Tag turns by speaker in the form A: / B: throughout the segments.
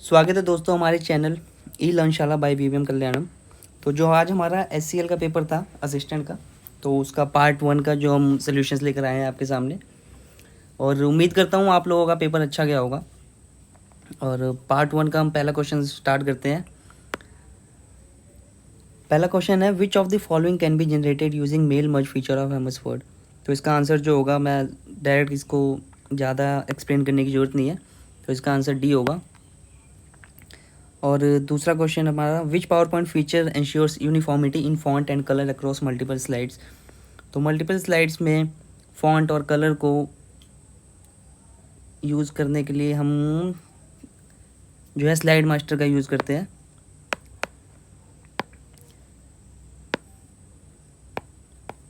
A: स्वागत है दोस्तों हमारे चैनल ई लर्नशाला बाय वीवीएम कल्याणम। तो जो आज हमारा एचसीएल का पेपर था असिस्टेंट का, तो उसका पार्ट 1 का जो हम सॉल्यूशंस लेकर आए हैं आपके सामने, और उम्मीद करता हूँ आप लोगों का पेपर अच्छा गया होगा। और पार्ट 1 का हम पहला क्वेश्चन स्टार्ट करते हैं। पहला क्वेश्चन है, which of the following can be generated using mail merge feature of MS Word. तो इसका आंसर जो होगा, मैं डायरेक्ट इसको ज़्यादा एक्सप्लेन करने की ज़रूरत नहीं है, तो इसका आंसर डी होगा। और दूसरा क्वेश्चन हमारा, which PowerPoint feature ensures uniformity in font and colour across multiple slides. तो मल्टीपल स्लाइड्स में फॉन्ट और कलर को यूज़ करने के लिए हम जो है स्लाइड मास्टर का यूज़ करते हैं।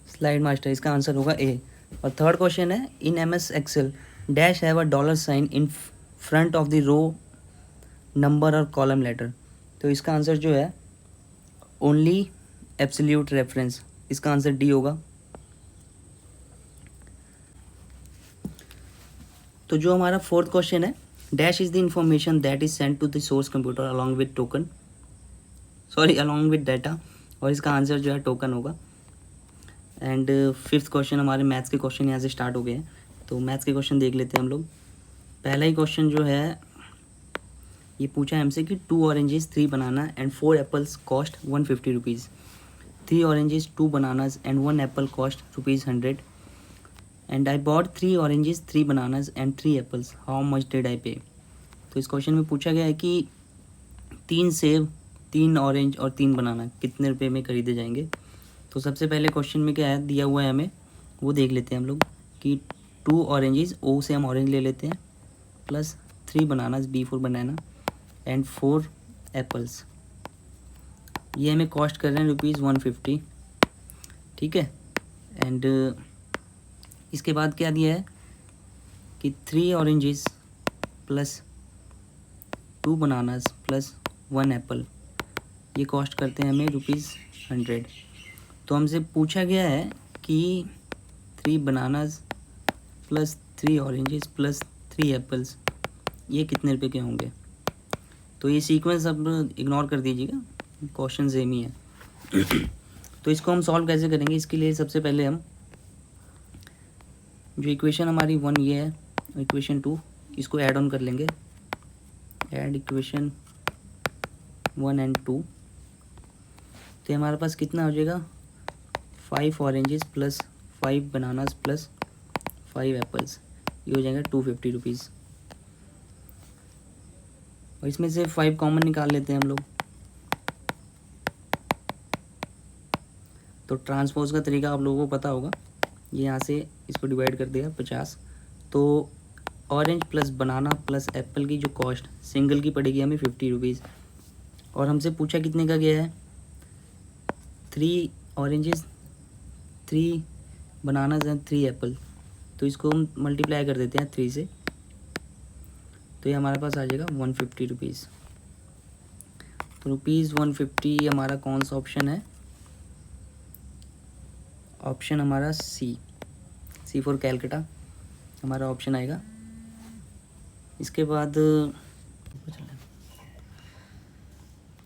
A: स्लाइड मास्टर, इसका आंसर होगा ए। और थर्ड क्वेश्चन है, in MS Excel dash have a dollar sign in front of the row number और कॉलम लेटर। तो इसका आंसर जो है ओनली एब्सोल्यूट रेफरेंस, इसका आंसर डी होगा। तो जो हमारा फोर्थ क्वेश्चन है, dash is the information that is send to the source computer along with token, along with data, और इसका आंसर जो है टोकन होगा। एंड फिफ्थ क्वेश्चन, हमारे मैथ्स के क्वेश्चन यहाँ से स्टार्ट हो गए हैं, तो मैथ्स के क्वेश्चन देख लेते हैं हम लोग। पहला ही क्वेश्चन जो है ये पूछा है हमसे कि 2 oranges 3 banana and 4 apples cost 150 rupees. 3 oranges 2 bananas and 1 Apple cost ₹100 and I bought 3 oranges 3 bananas and 3 apples, how much did I पे। तो इस क्वेश्चन में पूछा गया है कि 3 सेब, 3 ऑरेंज और 3 बनाना कितने रुपए में खरीदे जाएंगे। तो सबसे पहले क्वेश्चन में क्या है दिया हुआ है हमें, वो देख लेते हैं हम लोग कि 2 ऑरेंजेस, ओ से हम ऑरेंज ले लेते हैं, plus 3 bananas, B for banana, and 4 apples, ये हमें कॉस्ट कर रहे हैं ₹150, ठीक है। एंड इसके बाद क्या दिया है कि 3 oranges plus 2 bananas plus 1 Apple, ये कॉस्ट करते हैं हमें ₹100। तो हमसे पूछा गया है कि 3 bananas plus 3 oranges plus 3 apples, ये कितने रुपए के होंगे। तो ये सीक्वेंस अब इग्नोर कर दीजिएगा, क्वेश्चन सेम ही है। तो इसको हम सॉल्व कैसे करेंगे, इसके लिए सबसे पहले हम जो इक्वेशन हमारी 1 ये है, इक्वेशन 2 इसको ऐड ऑन कर लेंगे। ऐड इक्वेशन 1 एंड 2, तो हमारे पास कितना हो जाएगा, 5 oranges plus 5 bananas plus 5 apples, ये हो जाएगा 250 रुपीज़। और इसमें से 5 कॉमन निकाल लेते हैं हम लोग। तो ट्रांसपोज का तरीका आप लोगों को पता होगा, ये यहाँ से इसको डिवाइड कर देगा 50। तो ऑरेंज प्लस बनाना प्लस एप्पल की जो कॉस्ट सिंगल की पड़ेगी हमें 50 रुपीज़। और हमसे पूछा कितने का गया है, 3 ऑरेंजेस 3 बनानास एंड 3 एप्पल, तो इसको हम मल्टीप्लाई कर देते हैं 3 से, तो ये हमारे पास आ जाएगा 150 रुपीज़। तो ₹150 हमारा कौन सा ऑप्शन है, ऑप्शन हमारा सी फॉर कैलकाटा हमारा ऑप्शन आएगा। इसके बाद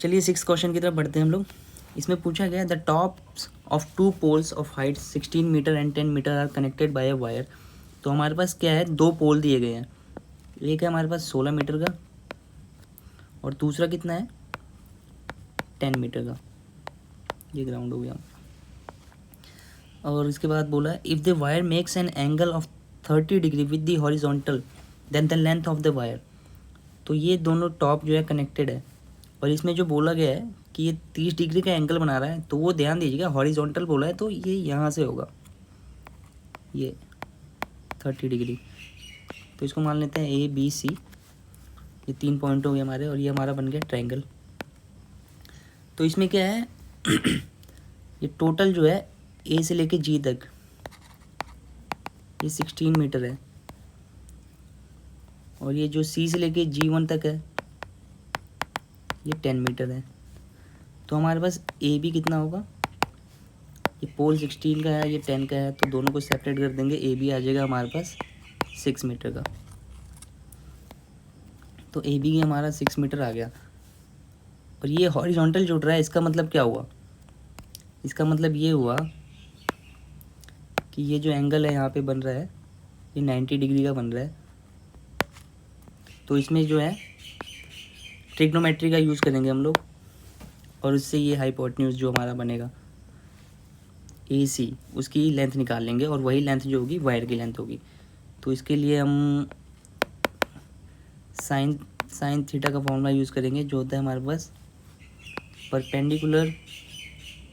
A: चलिए 6 क्वेश्चन की तरफ बढ़ते हैं हम लोग। इसमें पूछा गया, the tops of 2 poles of height 16 metre and 10 metre are connected by a wire. तो हमारे पास क्या है, 2 पोल दिए गए हैं, एक है हमारे पास 16 मीटर का और दूसरा कितना है 10 मीटर का, ये ग्राउंड हो गया। और इसके बाद बोला, if the wire makes an angle of 30 degree with the horizontal then the length of the wire. तो ये दोनों टॉप जो है कनेक्टेड है, और इसमें जो बोला गया है कि ये 30 डिग्री का एंगल बना रहा है, तो वो ध्यान दीजिएगा, हॉरिजॉन्टल बोला है तो ये यहाँ से होगा, ये 30 डिग्री। तो इसको मान लेते हैं ABC, ये 3 पॉइंट हो गए हमारे, और ये हमारा बन गया ट्रायंगल। तो इसमें क्या है ये टोटल जो है A से लेके G तक ये 16 मीटर है, और ये जो C से लेके G1 तक है ये 10 मीटर है। तो हमारे पास AB कितना होगा, ये पोल 16 का है, ये 10 का है, तो दोनों को सेपरेट कर देंगे, AB आ जाएगा हमारे पास 6 मीटर का। तो ए बी हमारा 6 मीटर आ गया। और ये हॉरिजॉन्टल जुड़ रहा है, इसका मतलब क्या हुआ? इसका मतलब ये हुआ कि ये जो एंगल है यहाँ पे बन रहा है ये 90 डिग्री का बन रहा है। तो इसमें जो है ट्रिग्नोमेट्री का यूज़ करेंगे हम लोग, और उससे ये हाइपोटेन्यूज जो हमारा बनेगा ए सी, उसकी लेंथ निकाल लेंगे, और वही लेंथ जो होगी वायर की लेंथ होगी। तो इसके लिए हम साइन थीटा का फॉर्मूला यूज़ करेंगे, जो होता है हमारे पास परपेंडिकुलर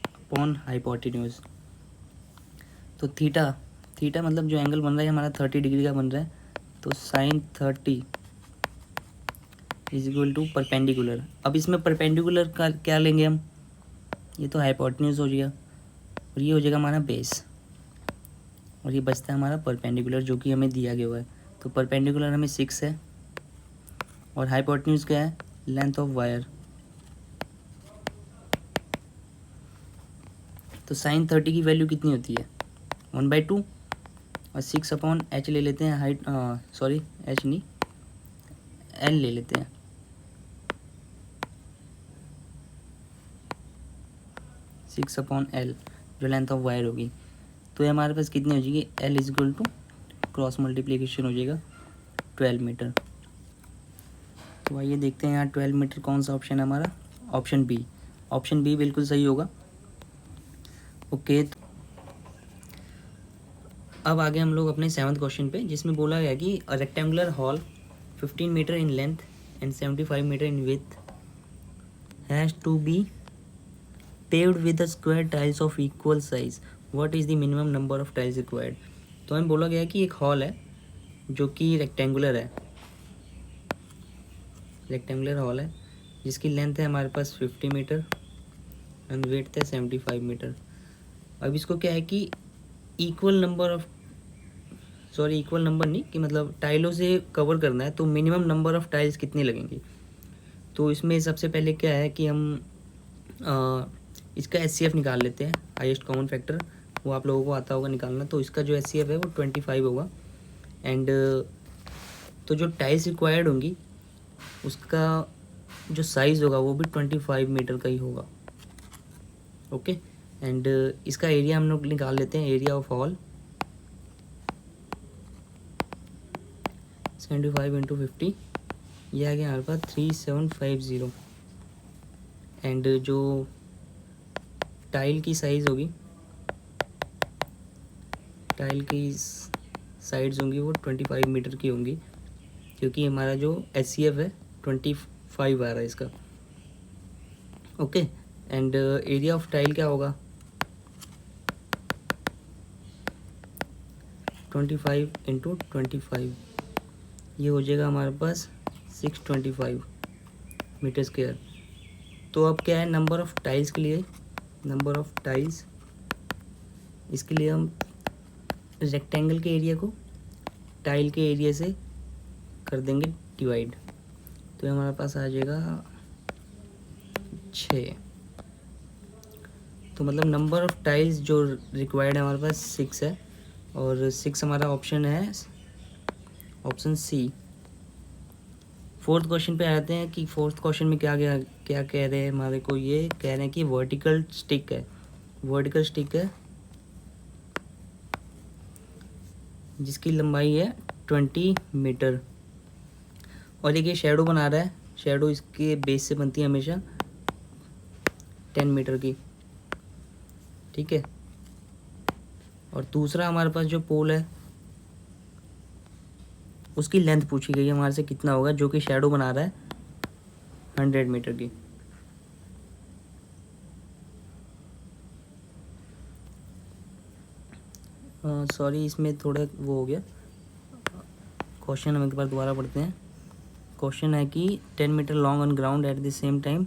A: अपॉन हाइपोटेन्यूज। तो थीटा मतलब जो एंगल बन रहा है हमारा 30 डिग्री का बन रहा है, तो sine 30 is equal to perpendicular. अब इसमें परपेंडिकुलर का क्या लेंगे हम? ये तो हाइपोटेन्यूज हो जाएगा, और ये हो जाएगा हमारा बेस, और ये बचता है हमारा परपेंडिकुलर जो कि हमें दिया गया हुआ है। तो परपेंडिकुलर हमें 6 है, और हाइपोटेन्यूज क्या है? Length of wire. तो साइन 30 की वैल्यू कितनी होती है? 1/2, और 6 अपॉन एच ले लेते हैं, हाइट सॉरी एच नहीं एल ले लेते हैं। सिक्स अपॉन एल जो लेंथ ऑफ वायर होगी, तो ये हमारे पास कितनी हो जाएगी? L is equal to cross multiplication हो जाएगा 12 मीटर। तो आइए देखते हैं यहाँ 12 मीटर कौन सा ऑप्शन है हमारा? Option B. ऑप्शन बी बिल्कुल सही होगा। ओके, अब आगे हम लोग अपने 7th क्वेश्चन पे, जिसमें बोला गया कि a rectangular hall 15 metre in length and 75 metre in width has to be paved with the square tiles of equal size. What is the minimum number of tiles required? तो हमें बोला गया है कि एक हॉल है जो कि रेक्टेंगुलर है, रेक्टेंगुलर हॉल है जिसकी लेंथ है हमारे पास 50 मीटर एंड विड्थ है 75 मीटर। अब इसको क्या है कि इक्वल नंबर नहीं, कि मतलब टाइलों से कवर करना है, तो मिनिमम नंबर ऑफ टाइल्स कितनी लगेंगी? तो इसमें सबसे पहले क्या है कि हम इसका HCF निकाल लेते हैं, हाईएस्ट कॉमन फैक्टर। वो आप लोगों को आता होगा निकालना। तो इसका जो HCF है वो 25 होगा, एंड तो जो टाइल्स रिक्वायर्ड होंगी उसका जो साइज़ होगा वो भी 25 मीटर का ही होगा। ओके, एंड इसका एरिया हम लोग निकाल लेते हैं, एरिया ऑफ हॉल 75 इंटू 50, ये आ गया हमारे पास 3750। एंड जो टाइल की साइज़ होगी, टाइल की साइड्स होंगी वो 25 मीटर की होंगी, क्योंकि हमारा जो HCF है 25 आ रहा है इसका। Okay, and area of tile क्या होगा? 25 इंटू 25, ये हो जाएगा हमारे पास 625 मीटर स्क्वायर। तो अब क्या है, नंबर ऑफ टाइल्स के लिए, नंबर ऑफ टाइल्स, इसके लिए हम रेक्टेंगल के एरिया को टाइल के एरिया से कर देंगे डिवाइड, तो हमारे पास आ जाएगा 6। तो मतलब नंबर ऑफ टाइल्स जो रिक्वायर्ड है हमारे पास 6 है, और 6 हमारा ऑप्शन है, ऑप्शन सी। 4th क्वेश्चन पे आते हैं कि 4th क्वेश्चन में क्या कह रहे हैं हमारे को? ये कह रहे हैं कि वर्टिकल स्टिक है, वर्टिकल स्टिक है जिसकी लंबाई है 20 मीटर, और एक ये शेडो बना रहा है, शेडो इसके बेस से बनती है हमेशा 10 मीटर की, ठीक है। और दूसरा हमारे पास जो पोल है उसकी लेंथ पूछी गई है हमारे से कितना होगा, जो कि शेडो बना रहा है 100 मीटर की। सॉरी, इसमें थोड़ा वो हो गया, क्वेश्चन हम एक बार दोबारा पढ़ते हैं। क्वेश्चन है कि 10 metre long on ground at the same time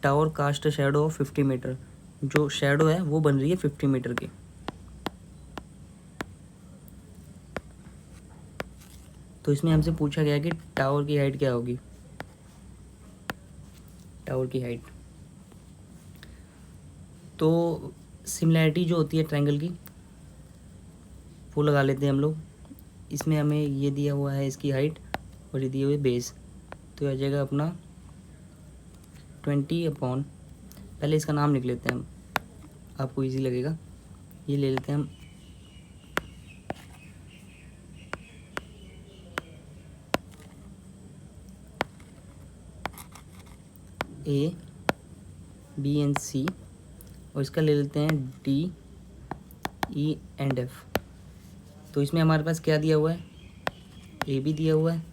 A: tower cast shadow of 50 metre. जो शेडो है वो बन रही है 50 मीटर की। तो इसमें हमसे पूछा गया कि टावर की हाइट क्या होगी, टावर की हाइट। तो सिमिलैरिटी जो होती है ट्रायंगल की वो लगा लेते हैं हम लोग। इसमें हमें ये दिया हुआ है इसकी हाइट, और ये दिया हुआ है बेस, तो आ जाएगा अपना 20 अपॉन, पहले इसका नाम लिख लेते हैं हम, आपको इजी लगेगा। ये ले लेते हैं हम A, B एंड C, और इसका ले लेते हैं D, E एंड F। तो इसमें हमारे पास क्या दिया हुआ है, A भी दिया हुआ है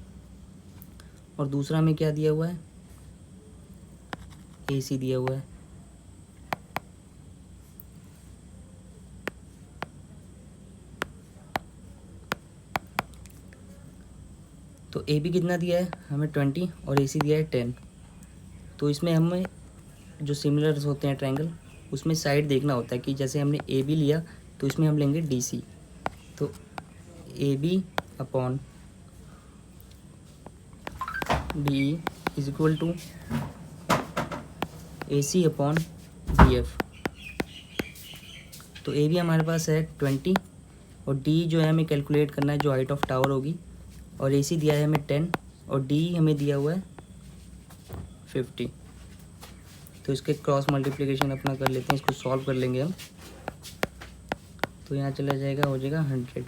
A: और दूसरा में क्या दिया हुआ है, AC दिया हुआ है। तो AB कितना दिया है हमें 20 और AC दिया है 10। तो इसमें हमें जो सिमिलर होते हैं ट्रायंगल, उसमें साइड देखना होता है कि जैसे हमने AB लिया तो इसमें हम लेंगे DC। तो AB upon DE is equal to AC upon DF। तो AB हमारे पास है 20 और D जो है हमें कैलकुलेट करना है जो हाइट ऑफ टावर होगी, और AC दिया है हमें 10 और D हमें दिया हुआ है 50। तो इसके क्रॉस मल्टीप्लिकेशन अपना कर लेते हैं, इसको सॉल्व कर लेंगे हम। तो यहाँ चला जाएगा, हो जाएगा 100।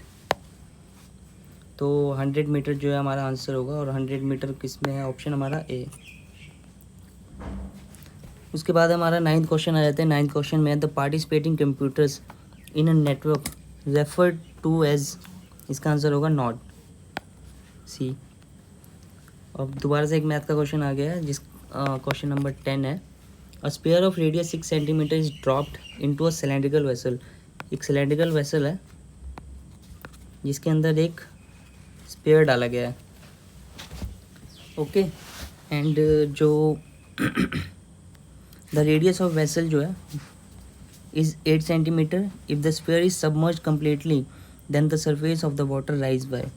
A: तो 100 मीटर जो है हमारा आंसर होगा, और 100 मीटर किस में है, ऑप्शन हमारा ए। उसके बाद हमारा 9th क्वेश्चन आ जाता है। 9th क्वेश्चन में the participating computers in a network referred to as, इसका आंसर होगा नॉट, सी। अब दोबारा से एक मैथ का क्वेश्चन आ गया है, जिस क्वेश्चन नंबर 10 है। A sphere of radius 6 centimetre is dropped into a cylindrical vessel. एक सिलेंड्रिकल वेसल है जिसके अंदर एक स्पेयर डाला गया है, ओके। एंड जो द रेडियस ऑफ वेसल जो है is 8 centimetre. If the sphere is submerge completely then the surface of the water rise by.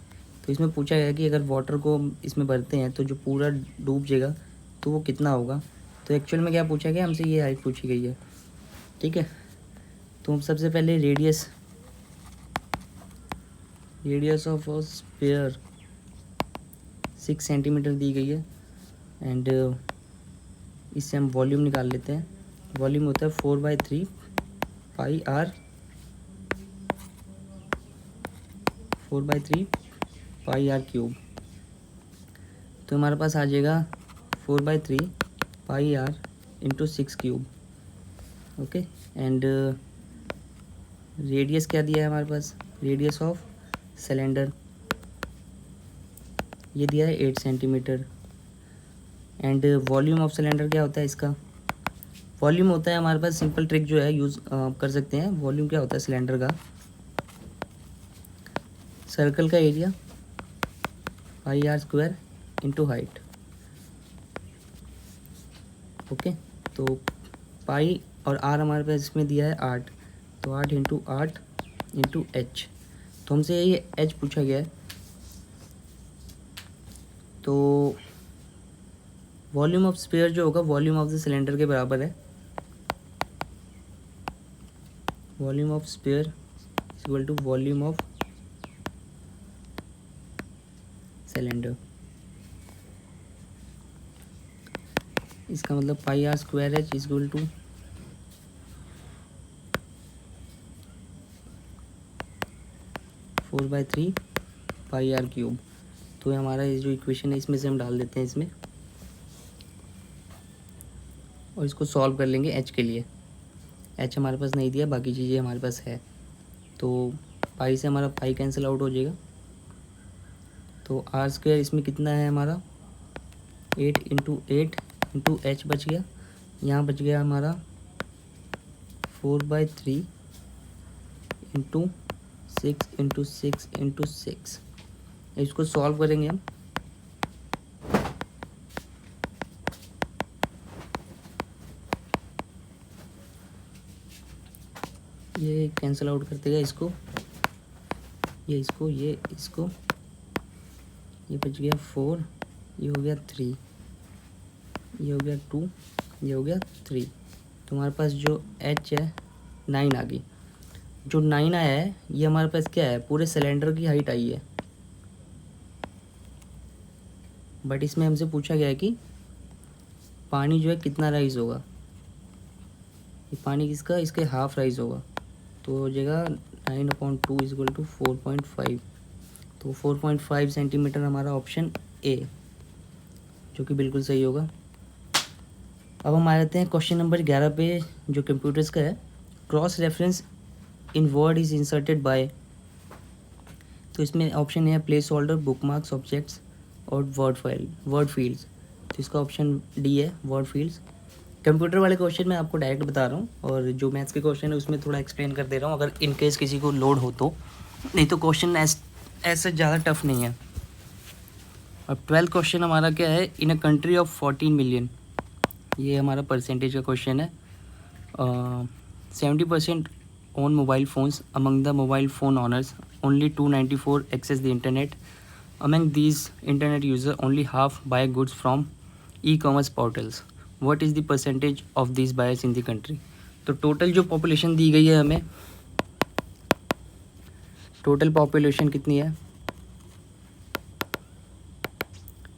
A: तो इसमें पूछा गया कि अगर वाटर को इसमें भरते हैं तो जो पूरा डूब जाएगा तो वो कितना होगा। तो एक्चुअल में क्या पूछा गया हमसे, ये हाइट पूछी गई है, ठीक है। तो हम सबसे पहले radius of a sphere 6 centimetre दी गई है, एंड इससे हम वॉल्यूम निकाल लेते हैं। वॉल्यूम होता है 4/3 pi R, 4/3 pi R cube. तो हमारे पास आ जाएगा 4/3 pi R into 6 cube, okay. And radius क्या दिया है हमारे पास, रेडियस ऑफ सिलेंडर ये दिया है 8 centimetre. And volume of cylinder क्या होता है, इसका वॉल्यूम होता है हमारे पास, सिंपल ट्रिक जो है यूज़ कर सकते हैं। वॉल्यूम क्या होता है सिलेंडर का, सर्कल का area pi are square into height, okay. तो पाई और आर हमारे पास इसमें दिया है 8, तो 8 इंटू 8 इंटू एच। तो हमसे ये एच पूछा गया है। तो वॉल्यूम ऑफ स्फीयर जो होगा वॉल्यूम ऑफ द सिलेंडर के बराबर है। Volume of sphere is equal to volume of cylinder. इसका मतलब pi are square H is equal to 4/3 pi R cube. तो ये हमारा ये जो इक्वेशन है इसमें से हम डाल देते हैं इसमें, और इसको सॉल्व कर लेंगे एच के लिए। एच हमारे पास नहीं दिया, बाकी चीज़ें हमारे पास है। तो पाई से हमारा पाई कैंसिल आउट हो जाएगा। तो आर स्क्वायर इसमें कितना है हमारा 8 इंटू 8 इंटू एच बच गया। यहाँ बच गया हमारा 4/3 इंटू 6 इंटू 6 इंटू 6। इसको सॉल्व करेंगे हम। ये कैंसिल आउट कर देगा इसको, ये इसको, ये इसको, ये बच गया 4, ये हो गया 3, ये हो गया 2, ये हो गया 3। तो हमारे पास जो h है 9 आ गई। जो 9 आया है ये हमारे पास क्या है, पूरे सिलेंडर की हाइट आई है। बट इसमें हमसे पूछा गया है कि पानी जो है कितना राइज होगा। ये पानी किसका, इसके हाफ राइज होगा, तो हो जाएगा 9/2 = 4.5। तो 4.5 सेंटीमीटर हमारा ऑप्शन ए, जो कि बिल्कुल सही होगा। अब हम आ जाते हैं क्वेश्चन नंबर 11 पे, जो कंप्यूटर्स का है। Cross reference in word is inserted by. तो इसमें ऑप्शन है place holder, book marks, objects और वर्ड फील्ड्स। तो इसका ऑप्शन डी है, वर्ड फील्ड्स। कंप्यूटर वाले क्वेश्चन मैं आपको डायरेक्ट बता रहा हूँ, और जो मैथ्स के क्वेश्चन है उसमें थोड़ा एक्सप्लेन कर दे रहा हूँ, अगर इन केस किसी को लोड हो तो। नहीं तो क्वेश्चन ऐसे ज़्यादा टफ नहीं है। अब 12th क्वेश्चन हमारा क्या है, इन अ कंट्री ऑफ 14 मिलियन। ये हमारा परसेंटेज का क्वेश्चन है। 70% own mobile phones. Among the mobile phone owners, only 294 access the internet. Among these internet users, only half buy goods from e-commerce portals. What is the percentage of these buyers in the country? तो total जो population दी गई है हमें, total population कितनी है,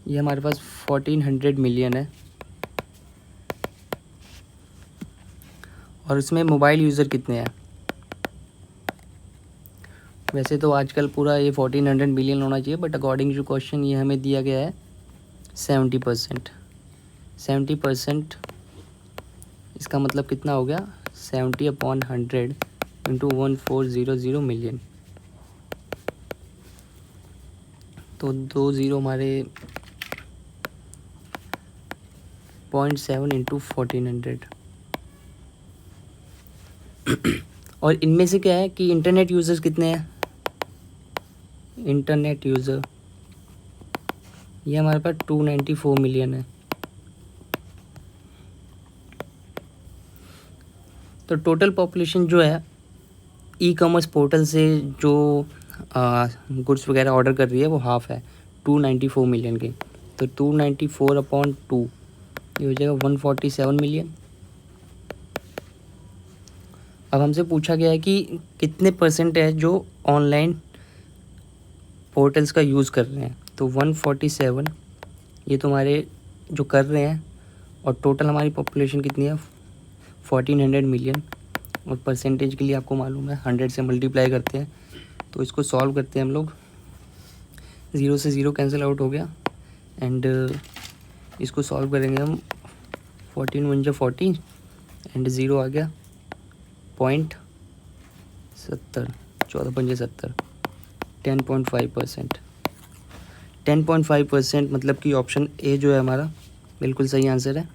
A: ये हमारे पास 1400 million है। और उसमें मोबाइल यूज़र कितने हैं? वैसे तो आजकल पूरा ये 1400 मिलियन होना चाहिए, बट अकॉर्डिंग टू क्वेश्चन ये हमें दिया गया है 70%। 70% इसका मतलब कितना हो गया, 70/100 × 1400 मिलियन। तो 2 ज़ीरो हमारे 0.7 × 1400। और इनमें से क्या है कि इंटरनेट यूज़र्स कितने हैं, इंटरनेट यूज़र ये हमारे पास 294 मिलियन है। तो टोटल पॉपुलेशन जो है ई कॉमर्स पोर्टल से जो गुड्स वगैरह ऑर्डर कर रही है वो हाफ है, 294 मिलियन की। तो 294/2 ये हो जाएगा 147 मिलियन। अब हमसे पूछा गया है कि कितने परसेंट है जो ऑनलाइन पोर्टल्स का यूज़ कर रहे हैं। तो 147 ये तुम्हारे जो कर रहे हैं, और टोटल हमारी पॉपुलेशन कितनी है 1400 मिलियन। और परसेंटेज के लिए आपको मालूम है 100 से मल्टीप्लाई करते हैं। तो इसको सॉल्व करते हैं हम लोग, 0 से 0 कैंसिल आउट हो गया, एंड इसको सॉल्व करेंगे हम, 14 × 40 एंड 0 आ गया 0.70, 14×5 = 10.5%। 10.5% मतलब कि ऑप्शन ए जो है हमारा बिल्कुल सही आंसर है।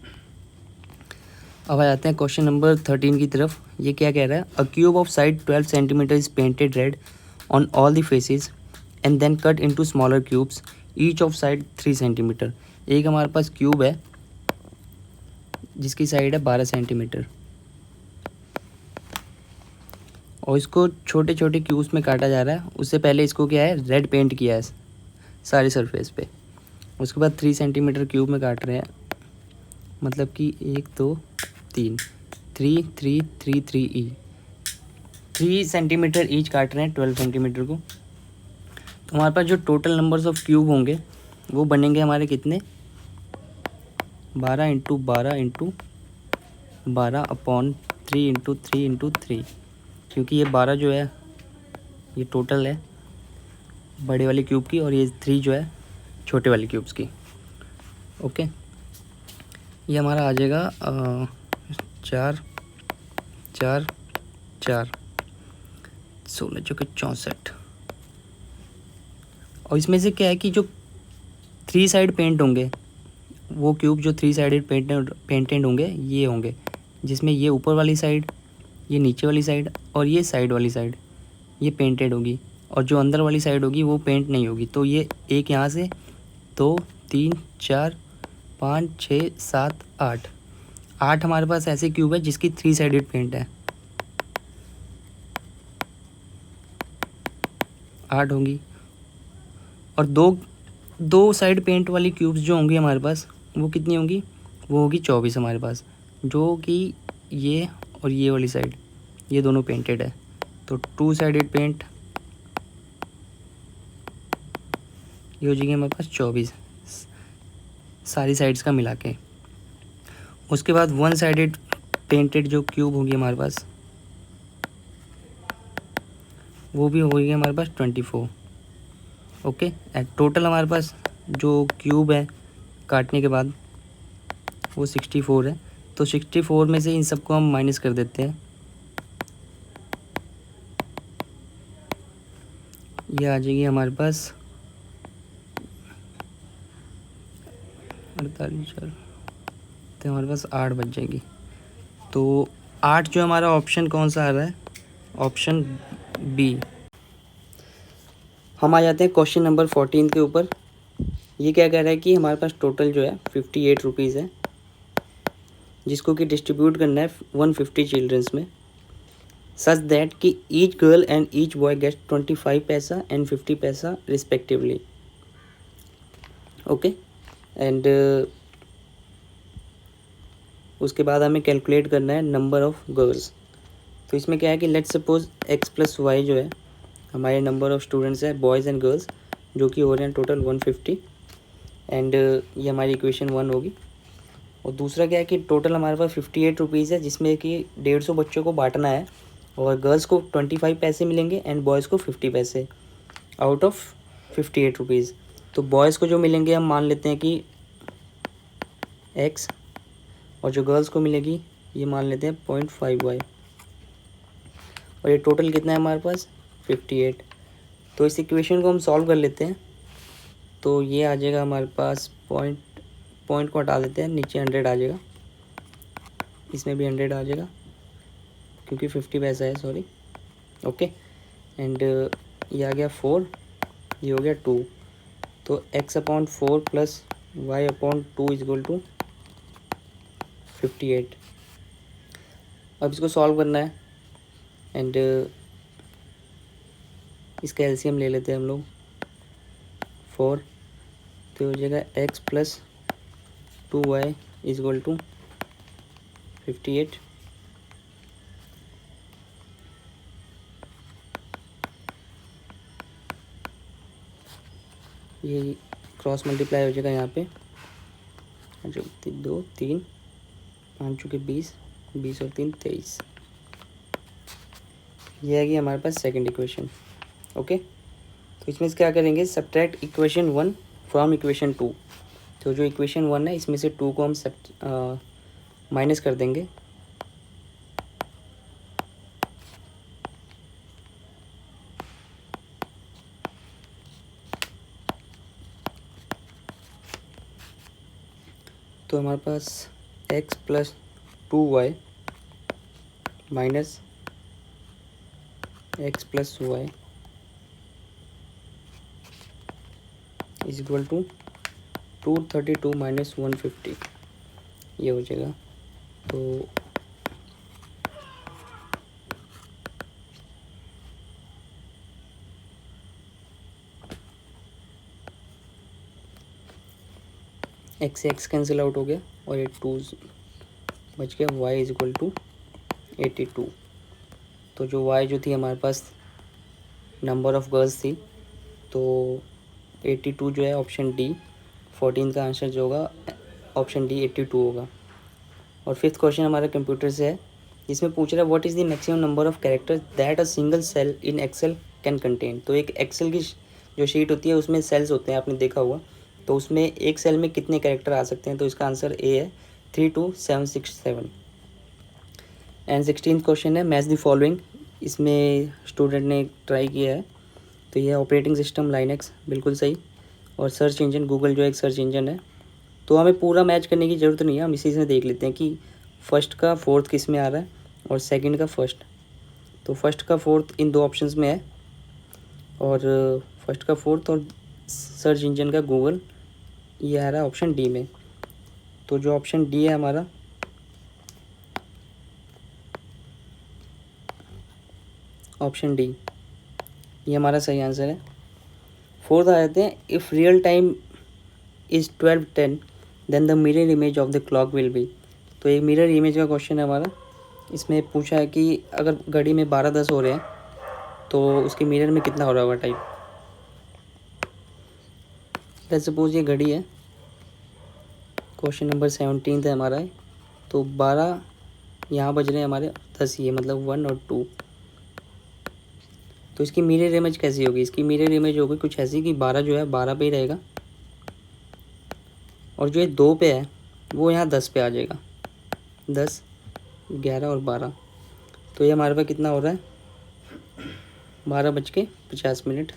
A: अब आ जाते हैं क्वेश्चन नंबर 13 की तरफ। ये क्या कह रहा है, a cube of side 12 centimetre is painted red on all the faces and then cut into smaller cubes each of side 3 centimetre. एक हमारे पास क्यूब है जिसकी साइड है 12 सेंटीमीटर, और इसको छोटे छोटे क्यूब्स में काटा जा रहा है। उससे पहले इसको क्या है, रेड पेंट किया है सारे सरफेस पे। उसके बाद 3 सेंटीमीटर क्यूब में काट रहे हैं, मतलब कि 1 2 3 3 3 3 3 ई 3 सेंटीमीटर ईच काट रहे हैं 12 सेंटीमीटर को। तो हमारे पास जो टोटल नंबर्स ऑफ क्यूब होंगे वो बनेंगे हमारे कितने, 12 × 12 × 12/3 × 3 × 3, क्योंकि ये 12 जो है ये टोटल है बड़े वाले क्यूब की, और ये 3 जो है छोटे वाले क्यूब्स की। ओके, ये हमारा आ जाएगा 4 4 4 16 चौके 64। और इसमें से क्या है कि जो 3 साइड पेंट होंगे, वो क्यूब जो 3 साइडेड पेंटेड होंगे ये होंगे, जिसमें ये ऊपर वाली साइड, ये नीचे वाली साइड और ये साइड वाली साइड ये पेंटेड होगी, और जो अंदर वाली साइड होगी वो पेंट नहीं होगी। तो ये एक यहाँ से 2 3 4 5 6 7 8 8 हमारे पास ऐसे क्यूब है जिसकी 3 साइडेड पेंट है, 8 होंगी। और दो साइड पेंट वाली क्यूब्स जो होंगी हमारे पास वो कितनी होंगी, वो होगी 24 हमारे पास, जो कि ये और ये वाली साइड ये दोनों पेंटेड है। तो 2 साइडेड पेंट ये हो जाएगी हमारे पास 24, सारी साइड्स का मिला के। उसके बाद वन साइडेड पेंटेड जो क्यूब होगी हमारे पास, वो भी होगी हमारे पास 24। ओके, एंड टोटल हमारे पास जो क्यूब है काटने के बाद वो 64 है। तो 64 में से इन सबको हम माइनस कर देते हैं। ये आ जाएगी हमारे पास 48, तो हमारे पास 8 बच जाएगी। तो 8 जो हमारा ऑप्शन कौन सा आ रहा है, ऑप्शन बी। हम आ जाते हैं क्वेश्चन नंबर 14 के ऊपर। ये क्या कह रहा है कि हमारे पास टोटल जो है 58 रुपीज़ है, जिसको कि डिस्ट्रीब्यूट करना है 150 चिल्ड्रंस में, सच दैट कि each girl and each boy get 25 paisa and 50 पैसा रिस्पेक्टिवली। ओके, एंड उसके बाद हमें कैलकुलेट करना है नंबर ऑफ़ गर्ल्स। तो इसमें क्या है कि let's suppose x plus Y जो है हमारे नंबर ऑफ़ स्टूडेंट्स है, बॉयज़ एंड गर्ल्स, जो कि हो रहे हैं टोटल 150, एंड ये हमारी इक्वेशन 1 होगी। और दूसरा क्या है कि टोटल हमारे पास 58 रुपीज़ है, जिसमें कि 150 बच्चों को बांटना है, और गर्ल्स को 25 पैसे मिलेंगे एंड बॉयज़ को 50 पैसे आउट ऑफ 58 रुपीज़। तो बॉयज़ को जो मिलेंगे हम मान लेते हैं कि x, और जो गर्ल्स को मिलेगी ये मान लेते हैं 0.5y, और ये टोटल कितना है हमारे पास 58। तो इस इक्वेशन को हम सॉल्व कर लेते हैं। तो ये आ जाएगा हमारे पास पॉइंट को हटा देते हैं, नीचे 100 आ जाएगा, इसमें भी 100 आ जाएगा क्योंकि 50 पैसा है, सॉरी। ओके, एंड ये आ गया 4, ये हो गया 2। तो x/4 plus y/2 is equal to 58। अब इसको सॉल्व करना है, एंड इसका एलसीएम ले लेते हैं हम लोग 4। तो हो जाएगा x plus 2y is equal to 58। ये क्रॉस मल्टीप्लाई हो जाएगा यहाँ पे, जो 2 3 5 चुके 20, 20 और 3 23। ये आएगी हमारे पास सेकंड इक्वेशन। ओके, तो इसमें क्या करेंगे, सब्ट्रैक्ट इक्वेशन 1 फ्रॉम इक्वेशन 2। तो जो इक्वेशन 1 है इसमें से 2 को हम माइनस कर देंगे। तो हमारे पास x plus 2y minus x plus Y is equal to 232 minus 150, ये हो जाएगा। तो x से x कैंसिल आउट हो गया और ये 2 बच गया, y इज इक्वल टू 82। तो जो y जो थी हमारे पास नंबर ऑफ़ गर्ल्स थी, तो 82 जो है ऑप्शन डी, 14 का आंसर जो होगा ऑप्शन डी 82 होगा। और फिफ्थ क्वेश्चन हमारा कंप्यूटर से है, जिसमें पूछ रहा है what is the maximum number of characters that a single cell in Excel can contain. तो एक एक्सेल की जो शीट होती है उसमें सेल्स होते हैं, आपने देखा हुआ, तो उसमें एक सेल में कितने कैरेक्टर आ सकते हैं। तो इसका आंसर ए है 32767। एंड 16th क्वेश्चन है मैच द फॉलोइंग। इसमें स्टूडेंट ने ट्राई किया है, तो ये ऑपरेटिंग सिस्टम लाइनक्स बिल्कुल सही, और सर्च इंजन गूगल जो एक सर्च इंजन है। तो हमें पूरा मैच करने की ज़रूरत नहीं है, हम इसी से देख लेते हैं कि फर्स्ट का फोर्थ किस में आ रहा है और सेकंड का फर्स्ट। तो फर्स्ट का फोर्थ इन दो ऑप्शंस में है, और फर्स्ट का फोर्थ और सर्च इंजन का गूगल ये आ रहा है ऑप्शन डी में। तो जो ऑप्शन डी है हमारा, ऑप्शन डी ये हमारा सही आंसर है। फोर्थ आ जाते हैं, if real time is 12:10 then the mirror image of the clock will be. तो एक मिरर इमेज का क्वेश्चन है हमारा। इसमें पूछा है कि अगर घड़ी में 12:10 हो रहे हैं तो उसके मिरर में कितना हो रहा होगा टाइम। लेट्स सपोज ये घड़ी है क्वेश्चन नंबर 17 है हमारा। तो 12 यहाँ बज रहे हैं हमारे, 10 ये मतलब 1 और 2। तो इसकी मिरर इमेज कैसी होगी? इसकी मिरर इमेज होगी कुछ ऐसी कि 12 जो है 12 पे ही रहेगा, और जो ये 2 पे है वो यहाँ 10 पे आ जाएगा। 10, 11 और 12। तो ये हमारे पास कितना हो रहा है? 12:50।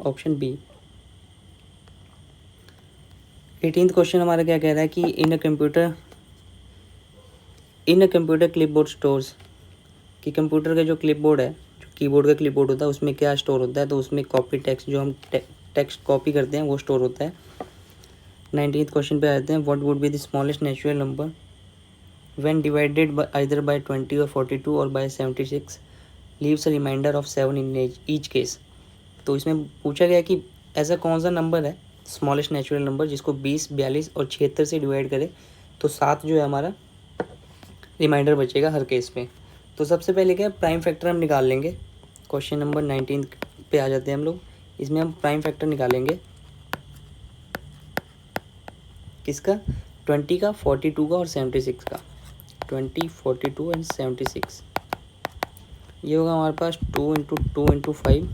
A: Option B. 18th क्वेश्चन हमारा क्या कह रहा है कि इन अ कंप्यूटर क्लिपबोर्ड स्टोर्स, कि कंप्यूटर का जो क्लिपबोर्ड है, जो कीबोर्ड का क्लिपबोर्ड होता है, उसमें क्या स्टोर होता है? तो उसमें कॉपी टेक्स्ट, जो हम टेक्स्ट कॉपी करते हैं वो स्टोर होता है। 19th क्वेश्चन पे आते हैं, what would be the smallest natural number when divided either by 20 और 42 और by 76 leaves a reminder of 7 in each case. तो इसमें पूछा गया कि ऐसा कौन सा नंबर है स्मॉलेस्ट नेचुरल नंबर जिसको 20, 42 और 76 से डिवाइड करे तो 7 जो है हमारा रिमाइंडर बचेगा हर केस में। तो सबसे पहले क्या है, प्राइम फैक्टर हम निकाल लेंगे। क्वेश्चन नंबर 19 पे आ जाते हैं हम लोग। इसमें हम प्राइम फैक्टर निकालेंगे किसका? 20 का, 42 का और 76 का। 20, 42 एंड 76। ये होगा हमारे पास 2 इंटू 2 इंटू 5,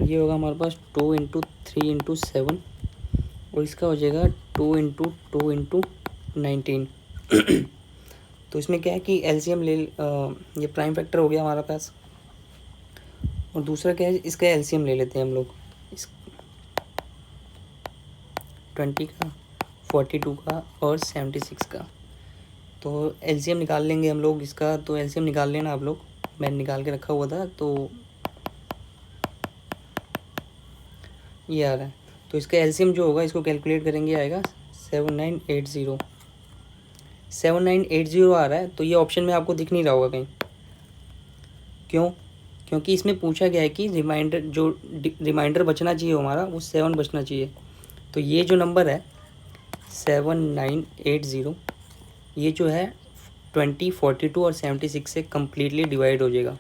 A: ये होगा हमारे पास 2 इंटू 3 इंटू 7, और इसका हो जाएगा 2 इंटू 2 इंटू 19। तो इसमें क्या है कि एलसीएम ये प्राइम फैक्टर हो गया हमारे पास, और दूसरा क्या है, इसका एलसीएम ले लेते हैं हम लोग, इस 20 का, 42 का और 76 का। तो एलसीएम निकाल लेंगे हम लोग इसका। तो एलसीएम निकाल लेना आप लोग, मैंने निकाल के रखा हुआ था। तो ये आ रहा है। तो इसका एलसीएम जो होगा, इसको कैलकुलेट करेंगे, आएगा 7980। 7980 आ रहा है। तो ये ऑप्शन में आपको दिख नहीं रहा होगा कहीं। क्यों? क्योंकि इसमें पूछा गया है कि रिमाइंडर बचना चाहिए हमारा, वो 7 बचना चाहिए। तो ये जो नंबर है 7980, ये जो है 20, 42 और 76 से कम्प्लीटली डिवाइड हो जाएगा,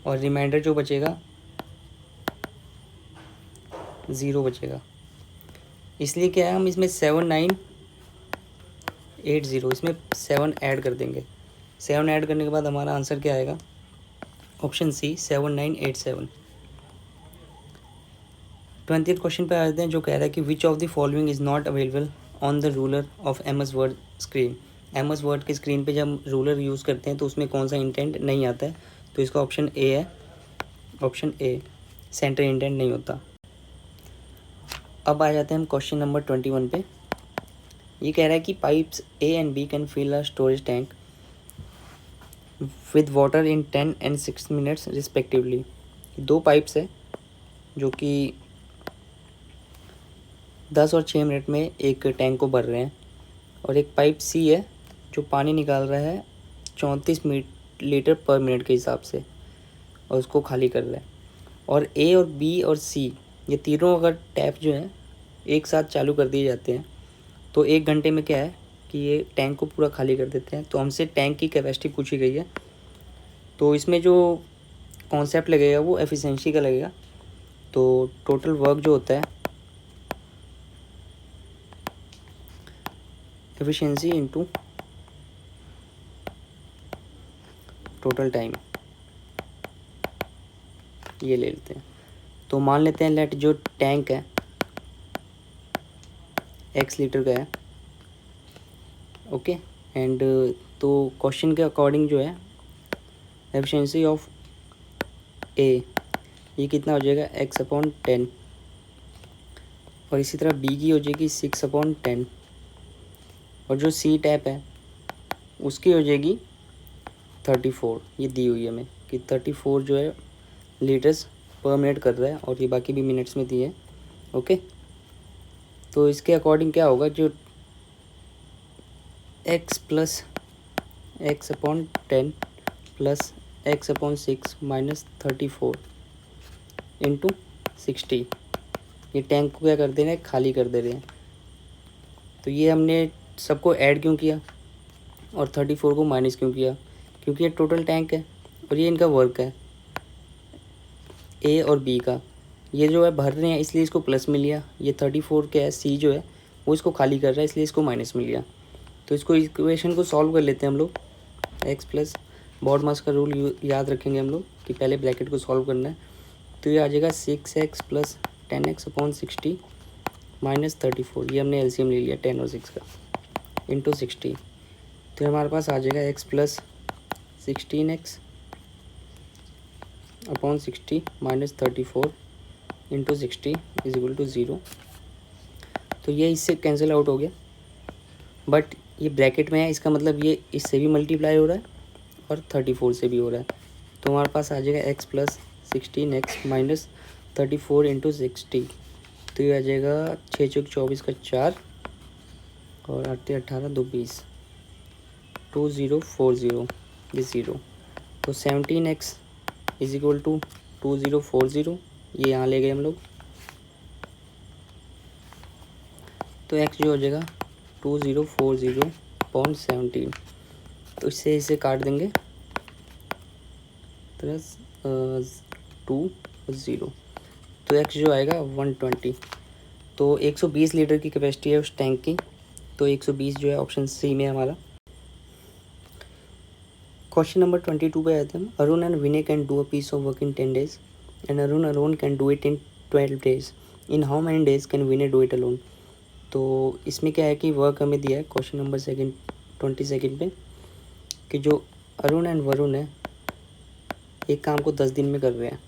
A: और रिमाइंडर जो बचेगा 0 बचेगा। इसलिए क्या है, हम इसमें 7980, इसमें 7 ऐड कर देंगे। 7 ऐड करने के बाद हमारा आंसर क्या आएगा? Option C, 7987। 20th क्वेश्चन पे आ जाते हैं, जो कह रहा है कि विच of the following is not available on the ruler of MS word screen. MS word के स्क्रीन पे जब रूलर यूज़ करते हैं तो उसमें कौन सा इंटेंट नहीं आता है? तो इसका ऑप्शन ए है, ऑप्शन ए, सेंटर इंटेंट नहीं होता। अब आ जाते हैं हम क्वेश्चन नंबर 21 पे। ये कह रहा है कि pipes A and B can fill a storage tank with water in 10 and 6 minutes respectively. 2 pipes है जो कि 10 और 6 मिनट में एक टैंक को भर रहे हैं, और एक पाइप C है जो पानी निकाल रहा है 34 लीटर पर मिनट के हिसाब से, और उसको खाली कर रहा है। और A और B और C ये तीनों अगर टैप जो है एक साथ चालू कर दिए जाते हैं तो 1 घंटे में क्या है कि ये टैंक को पूरा खाली कर देते हैं। तो हमसे टैंक की कैपेसिटी पूछी गई है। तो इसमें जो कॉन्सेप्ट लगेगा वो एफिशिएंसी का लगेगा। तो टोटल वर्क जो होता है, एफिशिएंसी इनटू टोटल टाइम, ये ले लेते हैं। तो मान लेते हैं लेट जो टैंक है x लीटर का है, ओके। एंड तो क्वेश्चन के अकॉर्डिंग जो है एफिशिएंसी ऑफ A ये कितना हो जाएगा, x/10, और इसी तरह B की हो जाएगी 6/10, और जो C टैप है उसकी हो जाएगी 34। ये दी हुई है हमें कि 34 जो है लीटर्स पर मिनट कर रहा है, और ये बाकी भी मिनट्स में दी है, ओके। तो इसके अकॉर्डिंग क्या होगा, जो x plus x/10 plus x/6 minus 34 into 60, ये टैंक को क्या कर दे रहे हैं, खाली कर दे रहे हैं। तो ये हमने सबको ऐड क्यों किया और 34 को माइनस क्यों किया? क्योंकि ये टोटल टैंक है और ये इनका वर्क है A और B का। ये जो है भर रहे हैं इसलिए इसको प्लस में लिया, ये 34 क्या है सी जो है वो इसको खाली कर रहा है इसलिए इसको माइनस में लिया। तो इसको इक्वेशन को सॉल्व कर लेते हैं हम लोग। एक्स प्लस बॉड मास का रूल याद रखेंगे हम लोग कि पहले ब्रैकेट को सॉल्व करना है। तो ये आ जाएगा 6x plus 10x upon 60 minus 34, ये हमने एलसीएम ले लिया 10 और 6 का, इंटू 60। तो हमारे पास आ जाएगा x plus 16x upon 60 minus 34 into 60 is equal to 0। तो ये इससे कैंसिल आउट हो गया, बट ये ब्रैकेट में है, इसका मतलब ये इससे भी मल्टीप्लाई हो रहा है और 34 से भी हो रहा है। तो हमारे पास आ जाएगा x plus 16x minus 34 into 60। तो ये आ जाएगा 6 चौक 24 का 4 और 8 18 2 20 2040 ये 0। तो 17x इज इक्वल टू 2040, ये यहाँ ले गए हम लोग। तो x जो हो जाएगा 2040/17। तो इससे इसे काट देंगे प्लस 2 0। तो x जो आएगा 120। तो 120 लीटर की कैपेसिटी है उस टैंक की, तो 120 जो है ऑप्शन सी में हमारा। क्वेश्चन नंबर 22 पे आते हैं हम। Arun and Vinay can do a piece of work in 10 days and Arun alone can do it in 12 days। In how many days can Vinay do it alone. तो इसमें क्या है कि वर्क हमें दिया है क्वेश्चन नंबर 22 पे कि जो अरुण एंड वरुण है एक काम को 10 दिन में कर रहे हैं।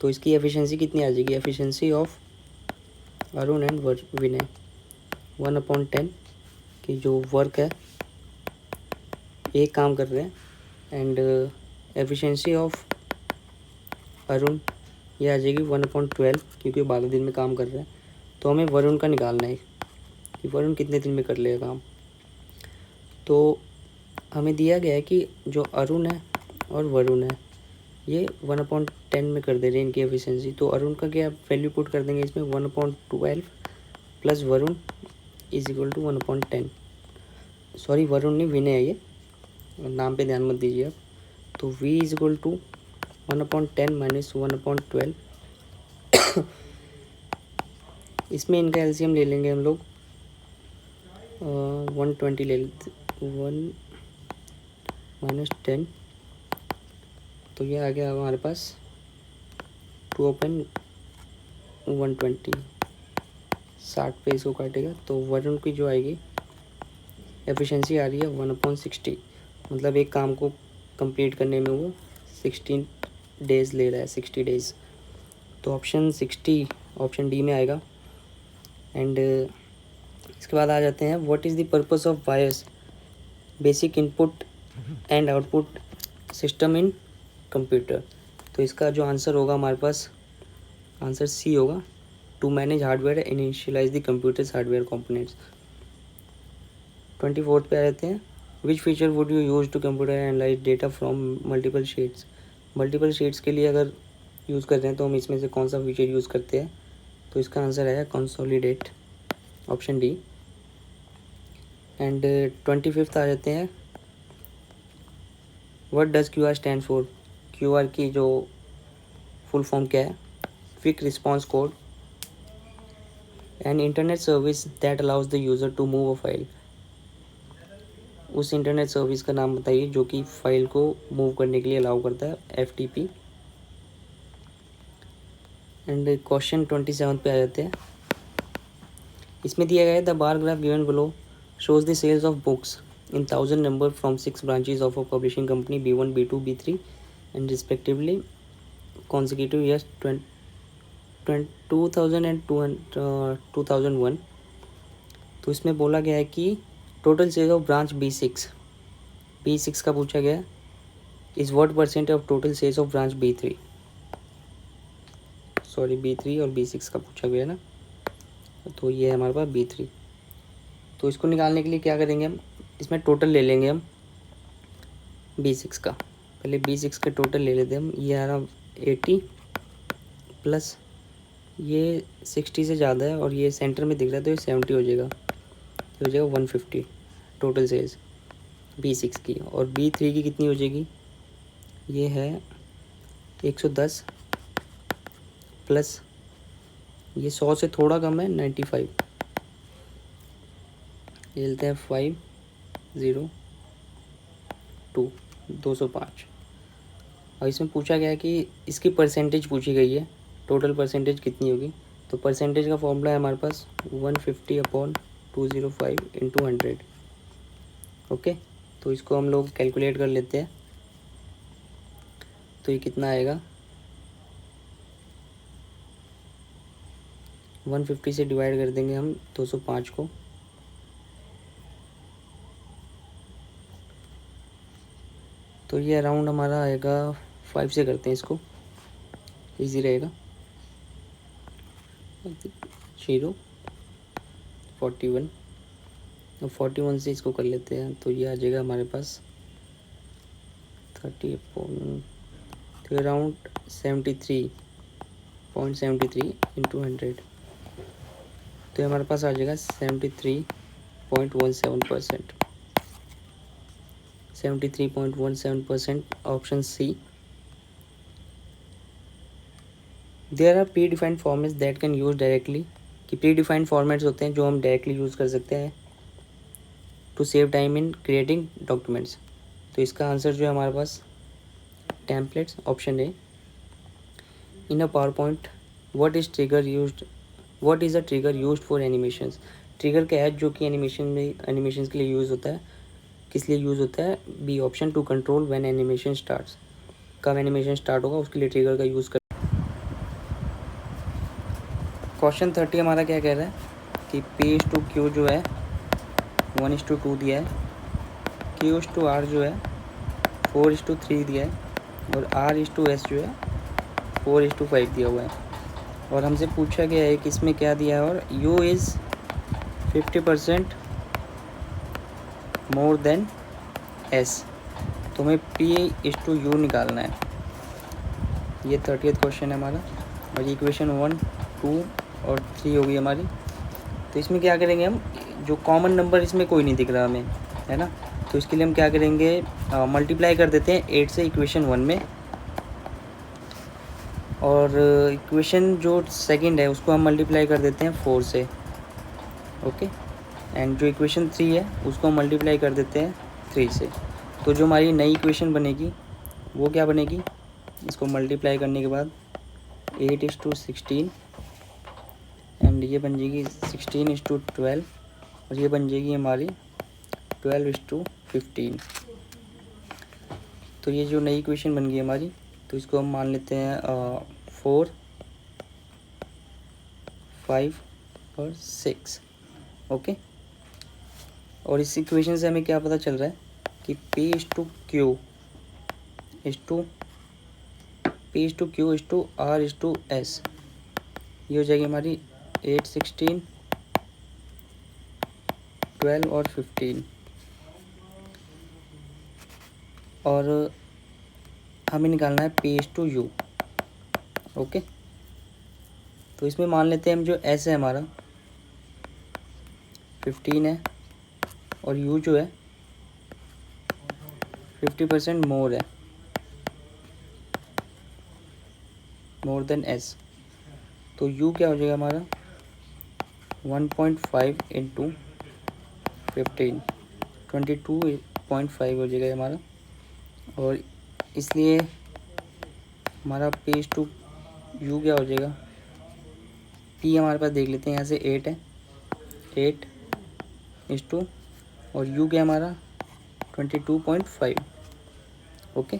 A: तो इसकी एफिशिएंसी कितनी आ जाएगी, एफिशिएंसी ऑफ अरुण एंड विनय 1/10 कि जो वर्क है एक काम कर रहे हैं, एंड एफिशिएंसी ऑफ अरुण ये आ जाएगी 1/12 क्योंकि 12 दिन में काम कर रहे हैं। तो हमें वरुण का निकालना है कि वरुण कितने दिन में कर लेगा काम। तो हमें दिया गया है कि जो अरुण है और वरुण है ये 1/10 में कर दे रहे हैं इनकी एफिशिएंसी। तो अरुण का क्या वैल्यू पुट कर देंगे इसमें 1/12 plus Varun is equal to 1/10। Sorry Varun नहीं विनय है, ये नाम पे ध्यान मत दीजिए आप। तो v is equal to 1/10 minus 1/12। इसमें इनका एलसीएम ले लेंगे हम लोग 120 ले लेते 1 माइनस 10। तो ये आ गया हमारे पास 2/120, 60 पे इसको काटेगा। तो वरुण की जो आएगी एफिशिएंसी आ रही है 1/60, मतलब एक काम को कंप्लीट करने में वो 16 डेज़ ले रहा है, 60 डेज़। तो ऑप्शन 60 ऑप्शन डी में आएगा। एंड इसके बाद आ जाते हैं what is the purpose of wires basic input and output system in computer. तो इसका जो आंसर होगा हमारे पास आंसर सी होगा, to manage hardware and initialise the computer's hardware components. 24 पे आ जाते हैं which feature would you use to computer analyse data from multiple sheets. Multiple sheets के लिए अगर यूज़ कर रहे हैं तो हम इसमें से कौन सा फीचर यूज़ करते हैं। तो इसका आंसर है कंसोलिडेट, ऑप्शन डी। एंड 25 आ जाते हैं what does Q R stand for. Q R की जो फुल फॉर्म क्या है, quick response code and internet service that allows the user to move a file. उस इंटरनेट सर्विस का नाम बताइए जो कि फाइल को मूव करने के लिए अलाउ करता है, FTP। एंड क्वेश्चन 27 पे आ जाते हैं। इसमें दिया गया है the bar graph given below shows the sales of books in 1000 number from 6 branches of a publishing company B1 B2 B3 and respectively consecutive years 2000 and 2001। तो इसमें बोला गया है कि total sales of branch B6 का पूछा गया है is what percent of total sales of branch B3। Sorry B3 और B6 का पूछा गया है ना, तो ये है हमारे पास B3। तो इसको निकालने के लिए क्या करेंगे हम, इसमें टोटल ले लेंगे हम B6 का। पहले B6 का टोटल ले लेते हैं हम। ये आ रहा 80 प्लस ये 60 से ज़्यादा है और ये सेंटर में दिख रहा है तो ये 70 हो जाएगा, तो हो जाएगा 150 टोटल सेल्स B6 की। और B3 की कितनी हो जाएगी, ये है 110 प्लस ये 100 से थोड़ा कम है, 95। ये लेते हैं 502, 205। और इसमें पूछा गया है कि इसकी परसेंटेज पूछी गई है, टोटल परसेंटेज कितनी होगी। तो परसेंटेज का फॉर्मूला है हमारे पास 150/205 इंटू 100। ओके, तो इसको हम लोग कैलकुलेट कर लेते हैं। तो ये कितना आएगा, 150 से डिवाइड कर देंगे हम 205 को, तो ये अराउंड हमारा आएगा 5 से करते हैं इसको, इजी रहेगा। 041, और 41 से इसको कर लेते हैं, तो ये आ जाएगा हमारे पास 30 तो अराउंड 73.73 इंटू 100, तो ये हमारे पास आ जाएगा 73.17%। 73.17%, option C. There are predefined formats that can use directly, कि प्री डिफाइंड फॉर्मेट्स होते हैं जो हम डायरेक्टली यूज़ कर सकते हैं to save time in creating documents. तो इसका आंसर जो है हमारे पास templates, option A. In a PowerPoint what is trigger used, what is a trigger used for animations. Trigger क्या है जो कि एनिमेशन के लिए यूज़ होता है, किस लिए यूज़ होता है। B option, to control when animation starts, कब एनिमेशन स्टार्ट होगा उसके लिए ट्रिगर का यूज़ कर। क्वेश्चन 30 हमारा क्या कह रहा है कि P/Q जो है 1:2 दिया है, Q/R जो है 4:3 दिया है, और R/S जो है 4:5 दिया हुआ है। और हमसे पूछा गया है कि इसमें क्या दिया है, और U is 50% more than S, तो हमें P/U निकालना है। ये 30th क्वेश्चन है हमारा, और इक्वेशन 1, 2 और 3 होगी हमारी। तो इसमें क्या करेंगे हम, जो कॉमन नंबर इसमें कोई नहीं दिख रहा हमें, है ना, तो इसके लिए हम क्या करेंगे, मल्टीप्लाई कर देते हैं 8 से इक्वेशन 1 में, और इक्वेशन जो सेकंड है उसको हम मल्टीप्लाई कर देते हैं 4 से। ओके, एंड जो इक्वेशन 3 है उसको हम मल्टीप्लाई कर देते हैं 3 से। तो जो हमारी नई इक्वेशन बनेगी वो क्या बनेगी, इसको मल्टीप्लाई करने के बाद 8:16, एंड ये बन जाएगी 16:12, और ये बन जाएगी हमारी 12:15। तो ये जो नई इक्वेशन बन गई हमारी, तो इसको हम मान लेते हैं 4, 5 और 6। ओके, और इस इक्वेशन से हमें क्या पता चल रहा है कि P/Q R/S, ये हो जाएगी हमारी 8, 16, 12 और 15। और हमें निकालना है P/U। ओके, तो इसमें मान लेते हैं हम जो S है हमारा 15 है, और U जो है 50% मोर है, मोर देन S। तो U क्या हो जाएगा हमारा 1.5 इंटू 15, 22.5 हो जाएगा हमारा। और इसलिए हमारा P/U क्या हो जाएगा, P हमारे पास देख लेते हैं, यहाँ से 8 है, 8:, और U क्या हमारा 22.5। ओके,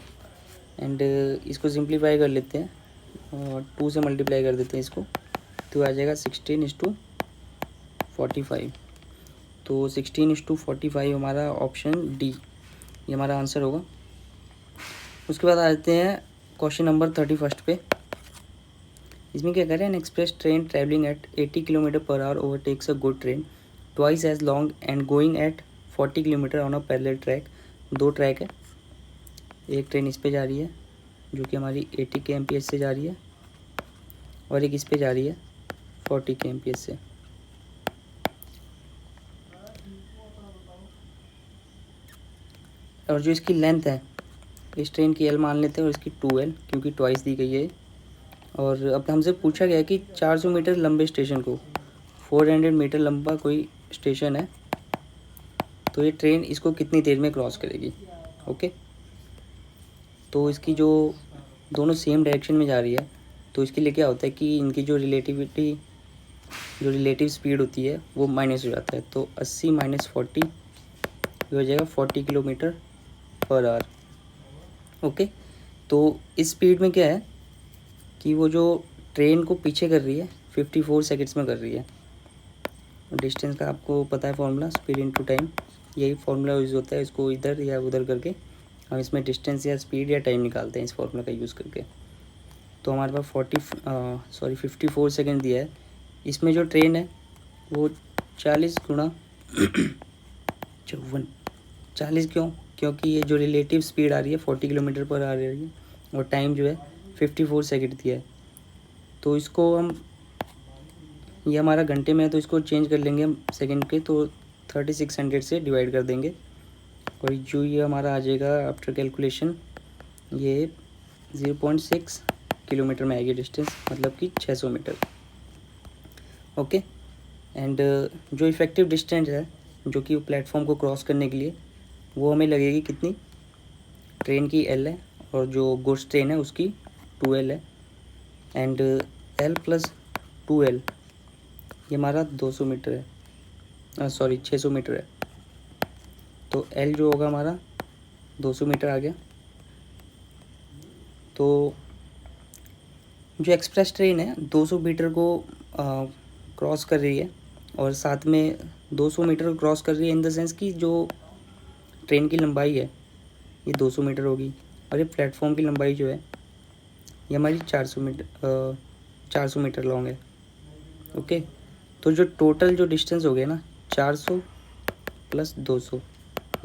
A: एंड इसको सिंप्लीफाई कर लेते हैं, और 2 से मल्टीप्लाई कर देते हैं इसको, तो आ जाएगा 16:45। तो 16:45 हमारा ऑप्शन डी, ये हमारा आंसर होगा। उसके बाद आ जाते हैं क्वेश्चन नंबर 31 पे। इसमें क्या करें, an express train travelling at 80 km/h overtakes a good train twice as long and going at 40 km on a parallel track. 2 track है, एक ट्रेन इस पे जा रही है जो कि हमारी 80 kmph से जा रही है, और एक इस पे जा रही है 40 kmph से। और जो इसकी लेंथ है, इस ट्रेन की L मान लेते हैं और इसकी 2L, क्योंकि ट्वाइस दी गई है, और अब हमसे पूछा गया कि 400 मीटर लंबे स्टेशन को, 400 मीटर लंबा कोई स्टेशन है, तो ये ट्रेन इसको कितनी देर में क्रॉस करेगी। ओके, तो इसकी जो दोनों सेम डायरेक्शन में जा रही है, तो इसके लिए क्या होता है कि इनकी जो रिलेटिव स्पीड होती है वो माइनस हो जाता है। तो 80 माइनस 40 हो जाएगा 40 किलोमीटर पर आवर। ओके, तो इस स्पीड में क्या है कि वो जो ट्रेन को पीछे कर रही है 54 सेकंड्स में कर रही है। डिस्टेंस का आपको पता है फॉर्मूला, स्पीड इनटू टाइम, यही फॉर्मूला यूज़ होता है। इसको इधर या उधर करके हम इसमें डिस्टेंस या स्पीड या टाइम निकालते हैं इस फॉर्मूला का यूज़ करके। तो हमारे पास 54 सेकंड दिया है। इसमें जो ट्रेन है वो 40 गुणा 54, 40 क्योंकि ये जो रिलेटिव स्पीड आ रही है 40 किलोमीटर पर आ रही है और टाइम जो है 54 सेकंड दिया है। तो इसको हम, ये हमारा घंटे में है तो इसको चेंज कर लेंगे हम सेकंड के, तो 3600 से डिवाइड कर देंगे और जो ये हमारा आ जाएगा आफ्टर कैलकुलेशन, ये 0.6 किलोमीटर में आएगी डिस्टेंस, मतलब कि 600 मीटर। ओके, एंड जो इफ़ेक्टिव डिस्टेंस है जो कि प्लेटफॉर्म को क्रॉस करने के लिए, वो हमें लगेगी कितनी, ट्रेन की L है और जो गुड्स ट्रेन है उसकी 2L है, एंड L प्लस 2L ये हमारा 200 मीटर है, 600 मीटर है। तो L जो होगा हमारा 200 मीटर आ गया। तो जो एक्सप्रेस ट्रेन है 200 मीटर को क्रॉस कर रही है और साथ में 200 मीटर को क्रॉस कर रही है इन द सेंस कि जो ट्रेन की लंबाई है ये 200 मीटर होगी और ये प्लेटफॉर्म की लंबाई जो है ये हमारी 400 मीटर लॉन्ग है। ओके, तो जो टोटल जो डिस्टेंस हो गया ना 400 प्लस 200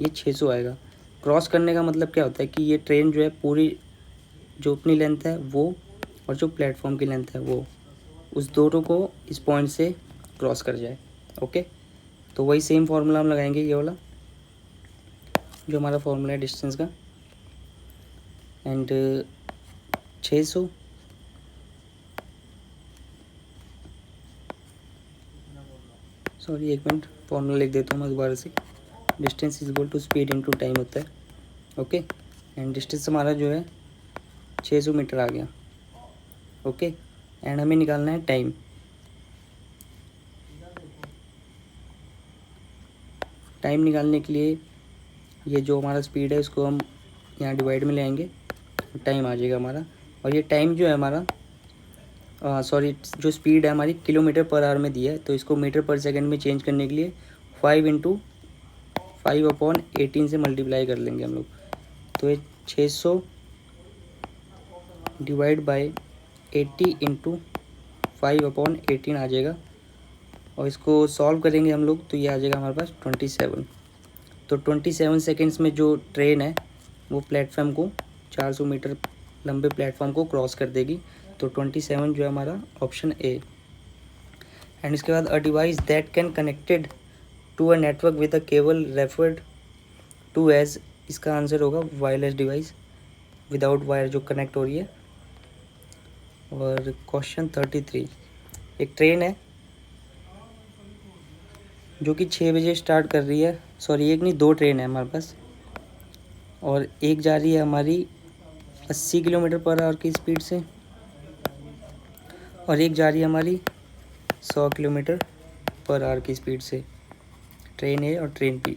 A: ये 600 आएगा। क्रॉस करने का मतलब क्या होता है कि ये ट्रेन जो है पूरी जो अपनी लेंथ है वो और जो प्लेटफॉर्म की लेंथ है वो, उस दोनों को इस पॉइंट से क्रॉस कर जाए। ओके, तो वही सेम फार्मूला हम लगाएंगे, ये वाला जो हमारा फार्मूला है डिस्टेंस का, एंड 600 एक मिनट फार्मूला लिख देता हूँ मैं दोबारा से। Distance is equal to speed into time होता है। ओके, एंड डिस्टेंस हमारा जो है 600 मीटर आ गया। ओके, एंड हमें निकालना है टाइम। टाइम निकालने के लिए ये जो हमारा स्पीड है उसको हम यहाँ डिवाइड में ले आएंगे, टाइम आ जाएगा हमारा। और ये टाइम जो है हमारा जो स्पीड है हमारी किलोमीटर पर आवर में दिया है, तो इसको मीटर पर सेकंड में चेंज करने के लिए 5/18 से मल्टीप्लाई कर लेंगे हम लोग। तो ये 600 डिवाइड बाई 80 इंटू 5/18 आ जाएगा और इसको सॉल्व करेंगे हम लोग तो ये आ जाएगा हमारे पास 27। तो 27 सेकेंड्स में जो ट्रेन है वो प्लेटफॉर्म को 400 मीटर लंबे प्लेटफॉर्म को क्रॉस कर देगी। तो 27 जो है हमारा ऑप्शन ए। एंड इसके बाद a device that can connected to a network with a cable referred to as, इसका आंसर होगा वायरलेस डिवाइस, विदाउट वायर जो कनेक्ट हो रही है। और क्वेश्चन 33, एक ट्रेन है जो कि 6 बजे स्टार्ट कर रही है, एक नहीं 2 ट्रेन है हमारे पास, और एक जा रही है हमारी 80 किलोमीटर पर आवर की स्पीड से और एक जा रही है हमारी 100 किलोमीटर पर आवर की स्पीड से, ट्रेन ए और ट्रेन बी।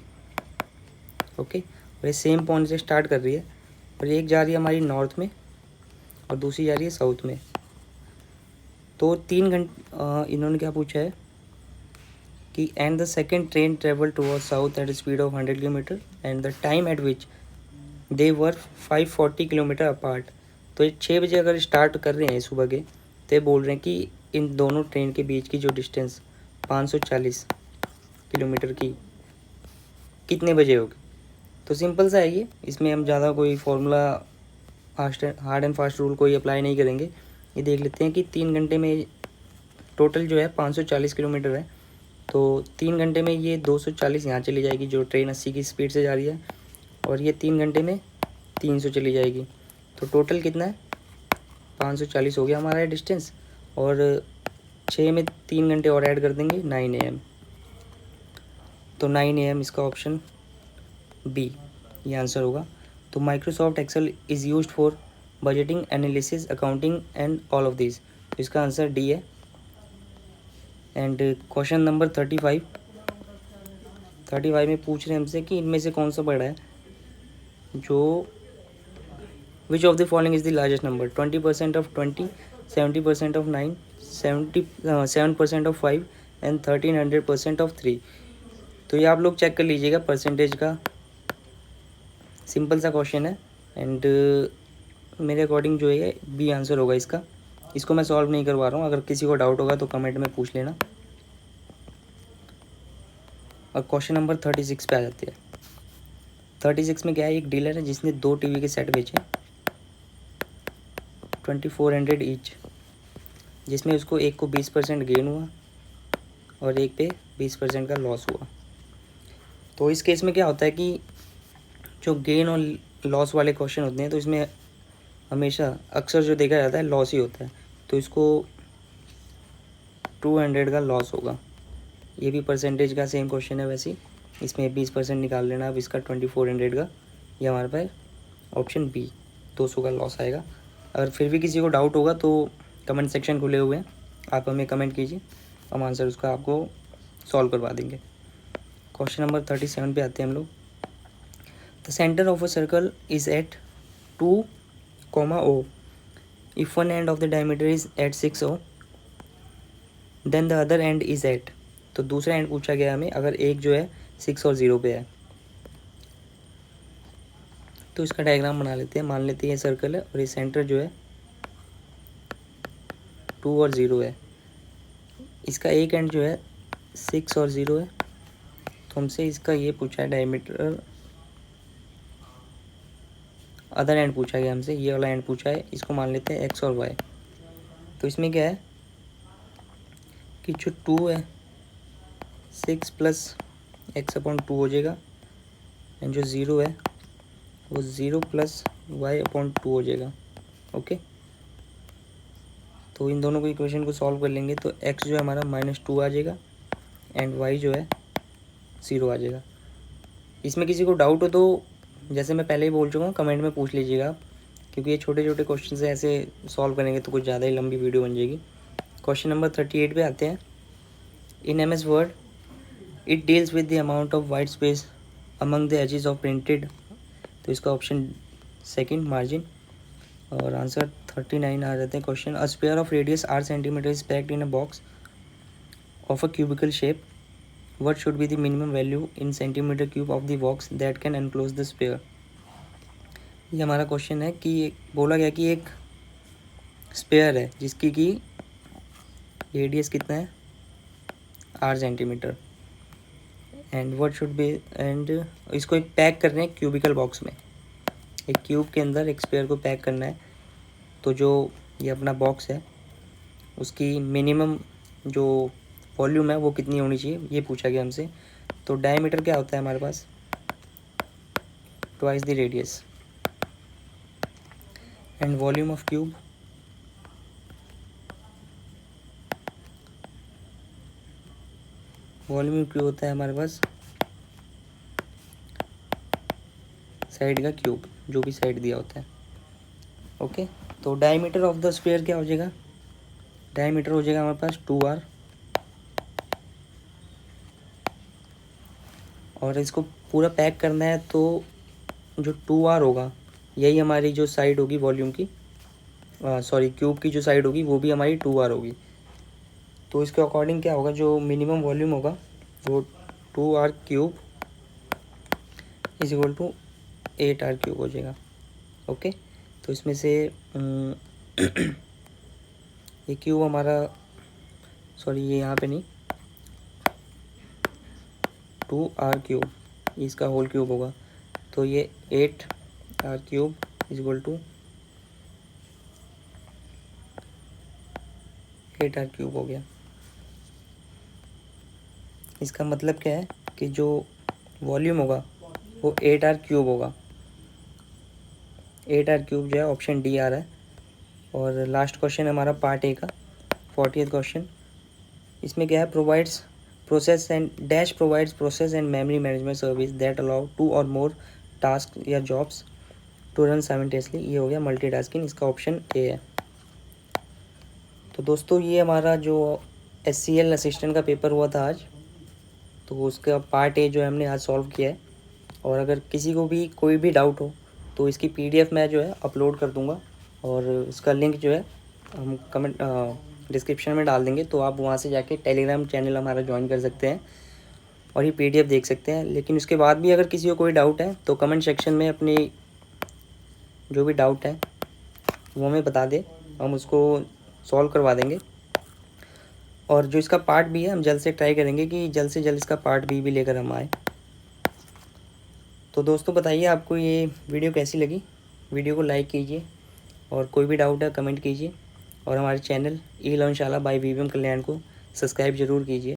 A: ओके, और ये सेम पॉइंट से स्टार्ट कर रही है और एक जा रही है हमारी नॉर्थ में और दूसरी जा रही है साउथ में। तो 3 घंटे इन्होंने क्या पूछा है कि and the second train travel toward south at speed of 100 kilometre and the time at which they were 540 kilometre apart. तो ये 6 बजे अगर स्टार्ट कर रहे हैं सुबह के, तो बोल रहे हैं कि इन दोनों ट्रेन के बीच की जो डिस्टेंस 540 किलोमीटर की कितने बजे होगी। तो सिंपल सा है ये, इसमें हम ज़्यादा कोई formula hard and fast rule कोई अप्लाई नहीं करेंगे। ये देख लेते हैं कि 3 घंटे में टोटल जो है 540 किलोमीटर है, तो 3 घंटे में ये 240 यहाँ चली जाएगी जो ट्रेन 80 की स्पीड से जा रही है, और ये 3 घंटे में 300 चली जाएगी। तो टोटल कितना है 540 हो गया हमारा डिस्टेंस, और 6 में 3 घंटे और ऐड कर देंगे 9 AM। तो 9 AM इसका ऑप्शन बी ये आंसर होगा। तो Microsoft Excel is used for budgeting, analysis, accounting and all of this. तो इसका आंसर डी है। एंड क्वेश्चन नंबर 35 में पूछ रहे हैं हमसे कि इनमें से कौन सा बड़ा है, जो विच of the following is the largest number, 20% of 20, 70% of 9, 7% of 5 and 1300% of 3। तो ये आप लोग चेक कर लीजिएगा परसेंटेज का, सिंपल सा क्वेश्चन है। एंड मेरे अकॉर्डिंग जो है बी आंसर होगा इसका। इसको मैं सॉल्व नहीं करवा रहा हूँ, अगर किसी को डाउट होगा तो कमेंट में पूछ लेना। और क्वेश्चन नंबर 36 पे आ जाती है। 36 में क्या है, एक डीलर है जिसने 2 टीवी के सेट बेचे 2400 ईच, जिसमें उसको एक को 20% गेन हुआ और एक पे 20% का लॉस हुआ। तो इस केस में क्या होता है कि जो गेन और लॉस वाले क्वेश्चन होते हैं तो इसमें हमेशा अक्सर जो देखा जाता है लॉस ही होता है। तो इसको 200 का लॉस होगा। ये भी परसेंटेज का सेम क्वेश्चन है वैसे ही, इसमें 20% निकाल लेना अब इसका 2400 का। ये हमारे पास ऑप्शन बी 200 का लॉस आएगा। अगर फिर भी किसी को डाउट होगा तो कमेंट सेक्शन खुले हुए हैं, आप हमें कमेंट कीजिए, हम आंसर उसका आपको सॉल्व करवा देंगे। क्वेश्चन नंबर 37 पे आते हैं हम लोग। The centre of a circle is at 2, O. If one end of the diameter is at 6O, then the other end is at। तो दूसरा एंड पूछा गया हमें, अगर एक जो है 6 और 0 पे है। तो इसका डायग्राम बना लेते हैं। मान लेते हैं ये सर्कल है और ये सेंटर जो है 2 और 0 है। इसका एक एंड जो है 6 और 0 है। तो हमसे इसका ये पूछा है डायमीटर, अदर एंड पूछा गया हमसे, ये वाला एंड पूछा है। इसको मान लेते हैं x और y। तो इसमें क्या है कि जो 2 है 6 प्लस x/2 हो जाएगा, एंड जो 0 है वो 0 प्लस y/2 हो जाएगा। ओके, तो इन दोनों को इक्वेशन को सॉल्व कर लेंगे तो x जो है हमारा -2 आ जाएगा एंड y जो है 0 आ जाएगा। इसमें किसी को डाउट हो तो जैसे मैं पहले ही बोल चुका हूँ, कमेंट में पूछ लीजिएगा आप, क्योंकि ये छोटे छोटे क्वेश्चन से ऐसे सॉल्व करेंगे तो कुछ ज़्यादा ही लंबी वीडियो बन जाएगी। क्वेश्चन नंबर 38 पे आते हैं। In MS Word it deals with the amount of white space among the edges of printed. तो इसका ऑप्शन सेकंड मार्जिन, और आंसर 39 आ जाते हैं question. A square of radius 8 centimetre is packed in a box of a cubical shape, what should be the minimum value in centimeter cube of the box that can enclose the sphere। ये हमारा question है कि बोला गया कि एक spare है जिसकी की रेडियस कितना है 8 centimetre, and what should be, and इसको एक पैक करना है क्यूबिकल बॉक्स में। एक क्यूब के अंदर एक स्पेयर को पैक करना है। तो जो ये अपना बॉक्स है उसकी मिनिमम जो वॉल्यूम है वो कितनी होनी चाहिए, ये पूछा गया हमसे। तो डायमीटर क्या होता है हमारे पास, twice the radius, and volume of cube होता है हमारे पास साइड का क्यूब, जो भी साइड दिया होता है। ओके, तो डायमीटर ऑफ द स्फीयर क्या हो जाएगा, डायमीटर हो जाएगा हमारे पास 2r, और इसको पूरा पैक करना है तो जो 2r होगा यही हमारी जो साइड होगी वॉल्यूम की, सॉरी क्यूब की जो साइड होगी वो भी हमारी 2r होगी। तो इसके अकॉर्डिंग क्या होगा, जो मिनिमम वॉल्यूम होगा वो 2r cube is equal to 8r cube हो जाएगा। ओके, तो इसमें से ये क्यूब हमारा, सॉरी ये यहाँ पे नहीं, 2r क्यूब इसका होल क्यूब होगा। तो ये 8r cube is equal to 8r cube हो गया। इसका मतलब क्या है कि जो वॉल्यूम होगा वो 8r क्यूब होगा। 8r क्यूब जो है ऑप्शन डी आ रहा है। और लास्ट क्वेश्चन है हमारा पार्ट ए का 40th क्वेश्चन। इसमें क्या है, provides process and dash provides process and memory management service that allow 2 और मोर टास्क या जॉब्स टू रन साइमल्टेनियसली। ये हो गया मल्टीटास्किंग, इसका ऑप्शन ए है। तो दोस्तों ये हमारा जो SCL असिस्टेंट का पेपर हुआ था आज, तो उसका पार्ट ए जो है हमने आज सॉल्व किया है। और अगर किसी को भी कोई भी डाउट हो तो इसकी PDF मैं जो है अपलोड कर दूंगा, और इसका लिंक जो है हम कमेंट डिस्क्रिप्शन में डाल देंगे, तो आप वहाँ से जाके टेलीग्राम चैनल हमारा ज्वाइन कर सकते हैं और ये PDF देख सकते हैं। लेकिन उसके बाद भी अगर किसी को कोई डाउट है तो कमेंट सेक्शन में अपनी जो भी डाउट है वो हमें बता दे, हम उसको सॉल्व करवा देंगे। और जो इसका पार्ट भी है हम जल्द से ट्राई करेंगे कि जल्द से जल्द इसका पार्ट बी भी लेकर हम आए। तो दोस्तों बताइए आपको ये वीडियो कैसी लगी। वीडियो को लाइक कीजिए और कोई भी डाउट है कमेंट कीजिए, और हमारे चैनल ई लर्न शाला बाय VVM कल्याण को सब्सक्राइब ज़रूर कीजिए।